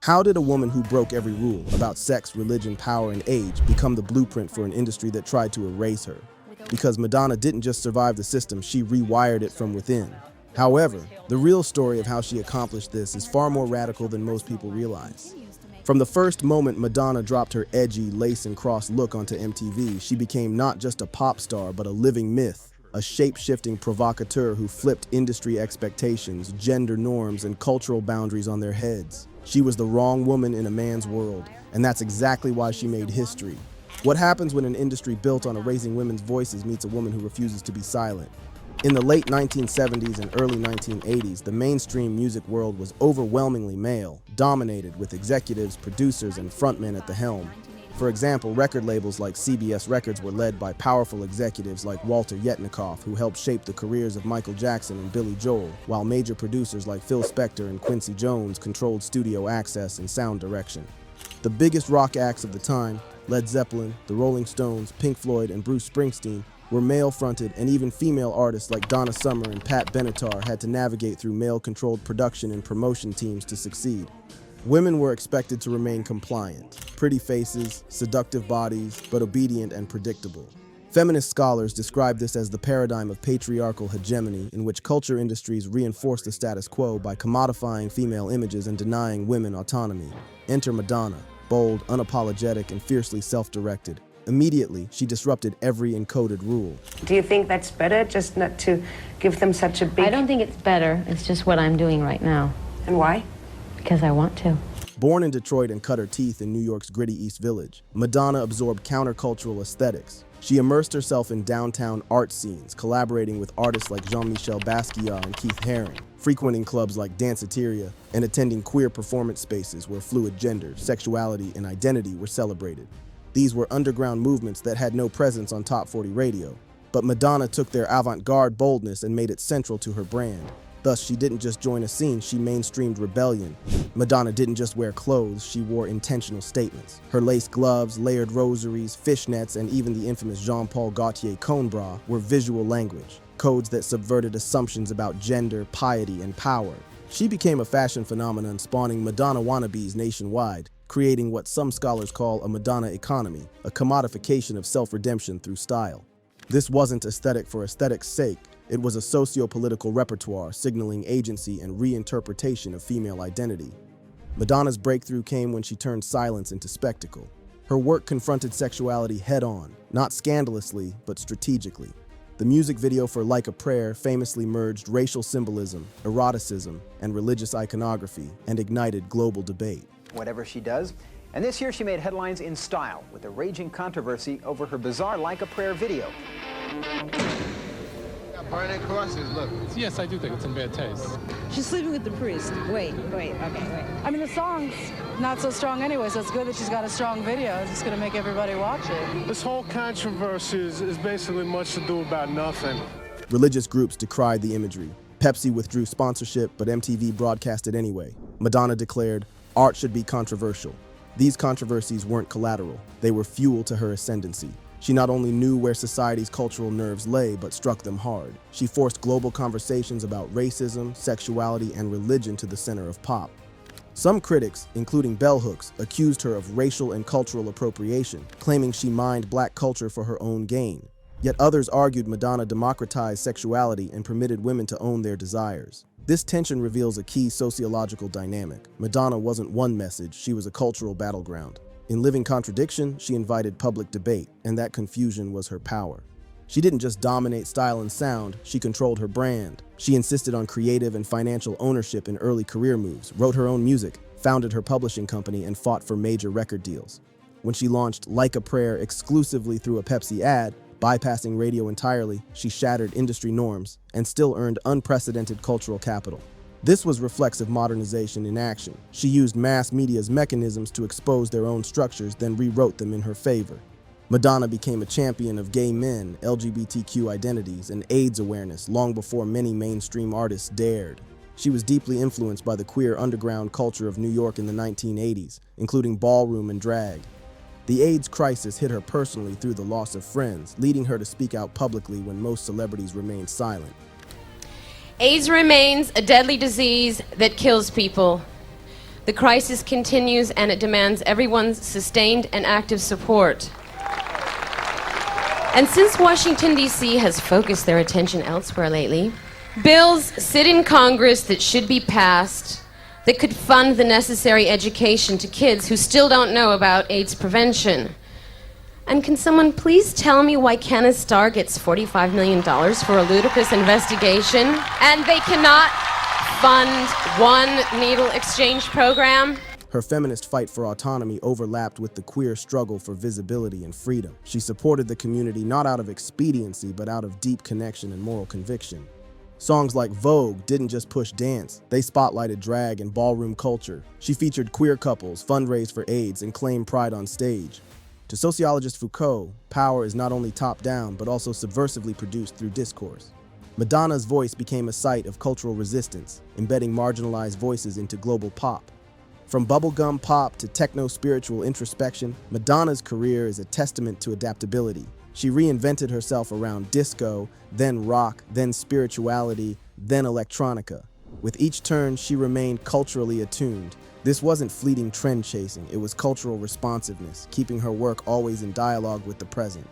How did a woman who broke every rule about sex, religion, power, and age become the blueprint for an industry that tried to erase her? Because Madonna didn't just survive the system, she rewired it from within. However, the real story of how she accomplished this is far more radical than most people realize. From the first moment Madonna dropped her edgy, lace and cross look onto MTV, she became not just a pop star, but a living myth, a shape-shifting provocateur who flipped industry expectations, gender norms, and cultural boundaries on their heads. She was the wrong woman in a man's world, and that's exactly why she made history. What happens when an industry built on erasing women's voices meets a woman who refuses to be silent? In the late 1970s and early 1980s, the mainstream music world was overwhelmingly male, dominated with executives, producers, and frontmen at the helm. For example, record labels like CBS Records were led by powerful executives like Walter Yetnikoff, who helped shape the careers of Michael Jackson and Billy Joel, while major producers like Phil Spector and Quincy Jones controlled studio access and sound direction. The biggest rock acts of the time, Led Zeppelin, the Rolling Stones, Pink Floyd, and Bruce Springsteen, were male-fronted, and even female artists like Donna Summer and Pat Benatar had to navigate through male-controlled production and promotion teams to succeed. Women were expected to remain compliant, pretty faces, seductive bodies, but obedient and predictable. Feminist scholars describe this as the paradigm of patriarchal hegemony, in which culture industries reinforce the status quo by commodifying female images and denying women autonomy. Enter Madonna, bold, unapologetic, and fiercely self-directed. Immediately, she disrupted every encoded rule. Do you think that's better, just not to give them such a big... I don't think it's better. It's just what I'm doing right now. And why? Because I want to. Born in Detroit and cut her teeth in New York's gritty East Village, Madonna absorbed countercultural aesthetics. She immersed herself in downtown art scenes, collaborating with artists like Jean-Michel Basquiat and Keith Haring, frequenting clubs like Danceteria, and attending queer performance spaces where fluid gender, sexuality, and identity were celebrated. These were underground movements that had no presence on Top 40 radio, but Madonna took their avant-garde boldness and made it central to her brand. Thus, she didn't just join a scene, she mainstreamed rebellion. Madonna didn't just wear clothes, she wore intentional statements. Her lace gloves, layered rosaries, fishnets, and even the infamous Jean-Paul Gaultier cone bra were visual language, codes that subverted assumptions about gender, piety, and power. She became a fashion phenomenon, spawning Madonna wannabes nationwide, creating what some scholars call a Madonna economy, a commodification of self-redemption through style. This wasn't aesthetic for aesthetic's sake. It was a socio-political repertoire signaling agency and reinterpretation of female identity. Madonna's breakthrough came when she turned silence into spectacle. Her work confronted sexuality head-on, not scandalously, but strategically. The music video for Like a Prayer famously merged racial symbolism, eroticism, and religious iconography, and ignited global debate. Whatever she does. And this year she made headlines in style with a raging controversy over her bizarre Like a Prayer video. Burning crosses, look. Yes, I do think it's in bad taste. She's sleeping with the priest. Wait. I mean, the song's not so strong anyway, so it's good that she's got a strong video. It's just going to make everybody watch it. This whole controversy is basically much to do about nothing. Religious groups decried the imagery. Pepsi withdrew sponsorship, but MTV broadcast it anyway. Madonna declared, art should be controversial. These controversies weren't collateral. They were fuel to her ascendancy. She not only knew where society's cultural nerves lay, but struck them hard. She forced global conversations about racism, sexuality, and religion to the center of pop. Some critics, including bell hooks, accused her of racial and cultural appropriation, claiming she mined black culture for her own gain. Yet others argued Madonna democratized sexuality and permitted women to own their desires. This tension reveals a key sociological dynamic. Madonna wasn't one message, she was a cultural battleground. In living contradiction, she invited public debate, and that confusion was her power. She didn't just dominate style and sound, she controlled her brand. She insisted on creative and financial ownership in early career moves, wrote her own music, founded her publishing company, and fought for major record deals. When she launched Like a Prayer exclusively through a Pepsi ad, bypassing radio entirely, she shattered industry norms and still earned unprecedented cultural capital. This was reflexive modernization in action. She used mass media's mechanisms to expose their own structures, then rewrote them in her favor. Madonna became a champion of gay men, LGBTQ identities, and AIDS awareness long before many mainstream artists dared. She was deeply influenced by the queer underground culture of New York in the 1980s, including ballroom and drag. The AIDS crisis hit her personally through the loss of friends, leading her to speak out publicly when most celebrities remained silent. AIDS remains a deadly disease that kills people. The crisis continues and it demands everyone's sustained and active support. And since Washington, D.C. has focused their attention elsewhere lately, bills sit in Congress that should be passed that could fund the necessary education to kids who still don't know about AIDS prevention. And can someone please tell me why Kenneth Starr gets $45 million for a ludicrous investigation and they cannot fund one needle exchange program? Her feminist fight for autonomy overlapped with the queer struggle for visibility and freedom. She supported the community not out of expediency, but out of deep connection and moral conviction. Songs like Vogue didn't just push dance, they spotlighted drag and ballroom culture. She featured queer couples, fundraised for AIDS, and claimed pride on stage. To sociologist Foucault, power is not only top-down, but also subversively produced through discourse. Madonna's voice became a site of cultural resistance, embedding marginalized voices into global pop. From bubblegum pop to techno-spiritual introspection, Madonna's career is a testament to adaptability. She reinvented herself around disco, then rock, then spirituality, then electronica. With each turn, she remained culturally attuned. This wasn't fleeting trend chasing, it was cultural responsiveness, keeping her work always in dialogue with the present.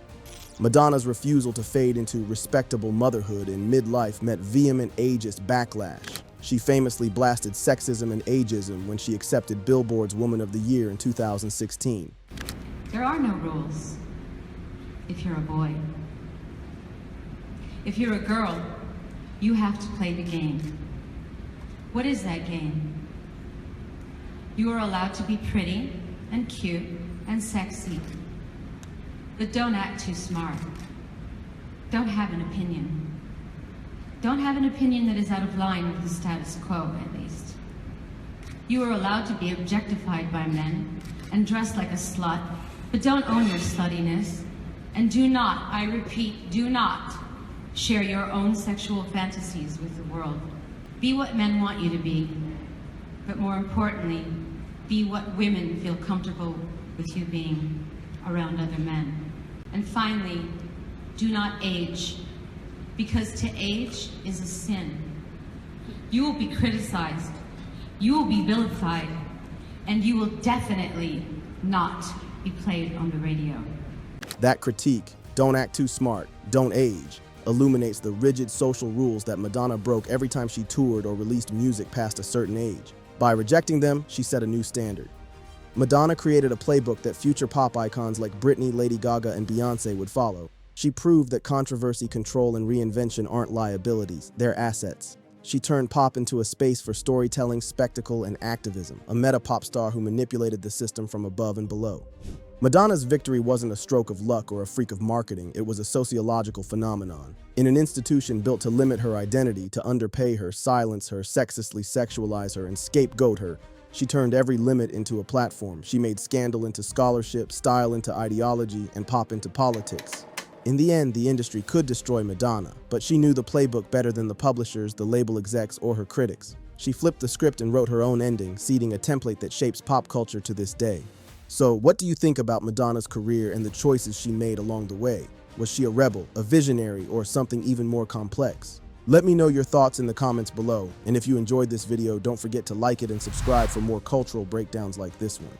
Madonna's refusal to fade into respectable motherhood in midlife met vehement ageist backlash. She famously blasted sexism and ageism when she accepted Billboard's Woman of the Year in 2016. There are no rules if you're a boy. If you're a girl, you have to play the game. What is that game? You are allowed to be pretty and cute and sexy, but don't act too smart. Don't have an opinion. Don't have an opinion that is out of line with the status quo, at least. You are allowed to be objectified by men and dress like a slut, but don't own your sluttiness. And do not, I repeat, do not share your own sexual fantasies with the world. Be what men want you to be, but more importantly, be what women feel comfortable with you being around other men. And finally, do not age, because to age is a sin. You will be criticized, you will be vilified, and you will definitely not be played on the radio. That critique, don't act too smart, don't age, illuminates the rigid social rules that Madonna broke every time she toured or released music past a certain age. By rejecting them, she set a new standard. Madonna created a playbook that future pop icons like Britney, Lady Gaga, and Beyoncé would follow. She proved that controversy, control, and reinvention aren't liabilities, they're assets. She turned pop into a space for storytelling, spectacle, and activism, a meta-pop star who manipulated the system from above and below. Madonna's victory wasn't a stroke of luck or a freak of marketing, it was a sociological phenomenon. In an institution built to limit her identity, to underpay her, silence her, sexistly sexualize her, and scapegoat her, she turned every limit into a platform. She made scandal into scholarship, style into ideology, and pop into politics. In the end, the industry could destroy Madonna, but she knew the playbook better than the publishers, the label execs, or her critics. She flipped the script and wrote her own ending, seeding a template that shapes pop culture to this day. So, what do you think about Madonna's career and the choices she made along the way? Was she a rebel, a visionary, or something even more complex? Let me know your thoughts in the comments below, and if you enjoyed this video, don't forget to like it and subscribe for more cultural breakdowns like this one.